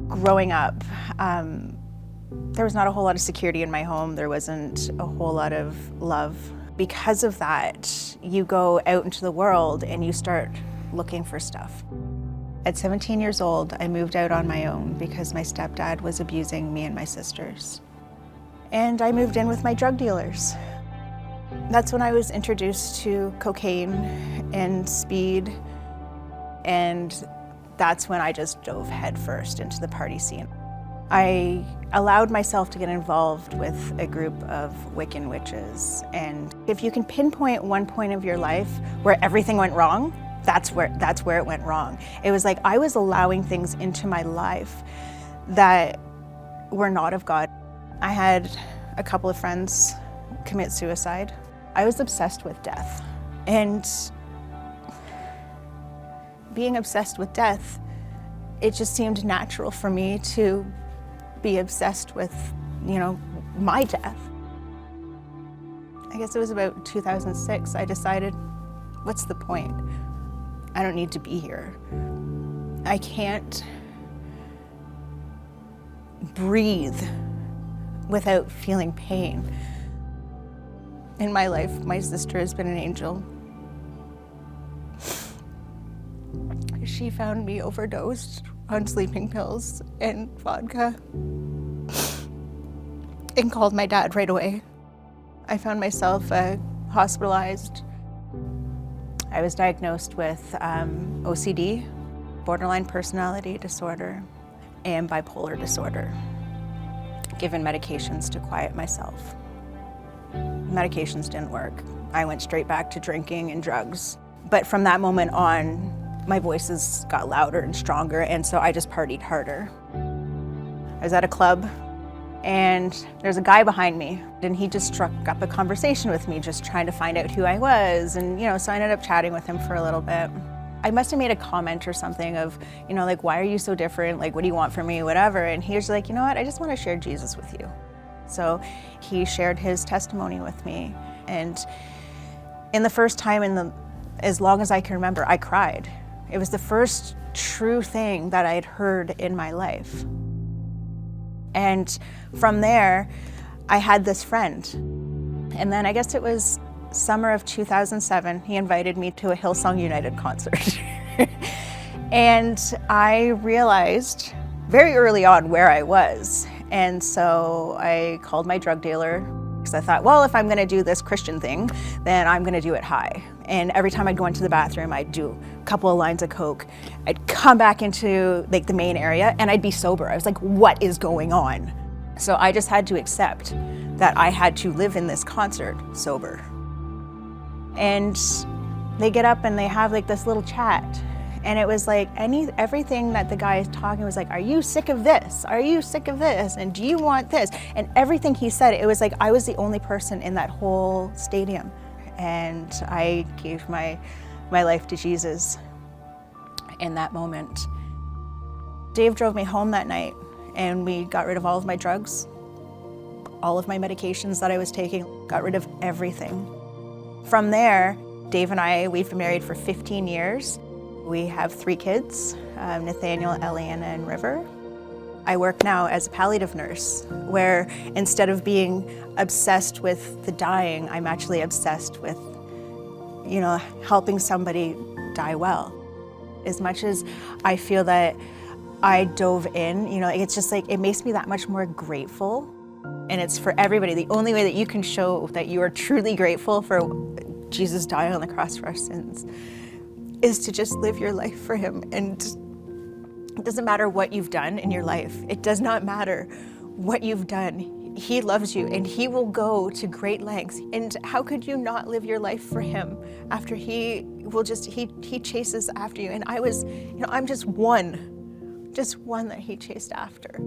Growing up, there was not a whole lot of security in my home. There wasn't a whole lot of love. Because of that, you go out into the world and you start looking for stuff. At 17 years old, I moved out on my own because my stepdad was abusing me and my sisters. And I moved in with my drug dealers. That's when I was introduced to cocaine and speed, and that's when I just dove headfirst into the party scene. I allowed myself to get involved with a group of Wiccan witches, and if you can pinpoint one point of your life where everything went wrong, that's where it went wrong. It was like I was allowing things into my life that were not of God. I had a couple of friends commit suicide. I was obsessed with death, and being obsessed with death, it just seemed natural for me to be obsessed with, my death. I guess it was about 2006, I decided, what's the point? I don't need to be here. I can't breathe without feeling pain. In my life, my sister has been an angel. She found me overdosed on sleeping pills and vodka and called my dad right away. I found myself hospitalized. I was diagnosed with OCD, borderline personality disorder, and bipolar disorder, given medications to quiet myself. Medications didn't work. I went straight back to drinking and drugs. But from that moment on, my voices got louder and stronger, and so I just partied harder. I was at a club, and there's a guy behind me, and he just struck up a conversation with me, just trying to find out who I was, and so I ended up chatting with him for a little bit. I must have made a comment or something of, like, why are you so different? Like, what do you want from me? Whatever. And he was like, you know what? I just want to share Jesus with you. So he shared his testimony with me, and in the first time, as long as I can remember, I cried. It was the first true thing that I'd heard in my life. And from there, I had this friend. And then I guess it was summer of 2007, he invited me to a Hillsong United concert. And I realized very early on where I was. And so I called my drug dealer, because I thought, well, if I'm gonna do this Christian thing, then I'm gonna do it high. And every time I'd go into the bathroom, I'd do a couple of lines of Coke. I'd come back into the main area and I'd be sober. I was like, what is going on? So I just had to accept that I had to live in this concert sober. And they get up and they have this little chat. And it was like everything that the guy is talking was like, are you sick of this? Are you sick of this? And do you want this? And everything he said, it was like I was the only person in that whole stadium. And I gave my life to Jesus in that moment. Dave drove me home that night, and we got rid of all of my drugs, all of my medications that I was taking, got rid of everything. From there, Dave and I, we've been married for 15 years. We have 3 kids, Nathaniel, Eliana, and River. I work now as a palliative nurse, where instead of being obsessed with the dying, I'm actually obsessed with, helping somebody die well. As much as I feel that I dove in, it's just it makes me that much more grateful. And it's for everybody. The only way that you can show that you are truly grateful for Jesus dying on the cross for our sins is to just live your life for him. And it doesn't matter what you've done in your life. It does not matter what you've done. He loves you, and he will go to great lengths. And how could you not live your life for him after he chases after you? And I'm just one that he chased after.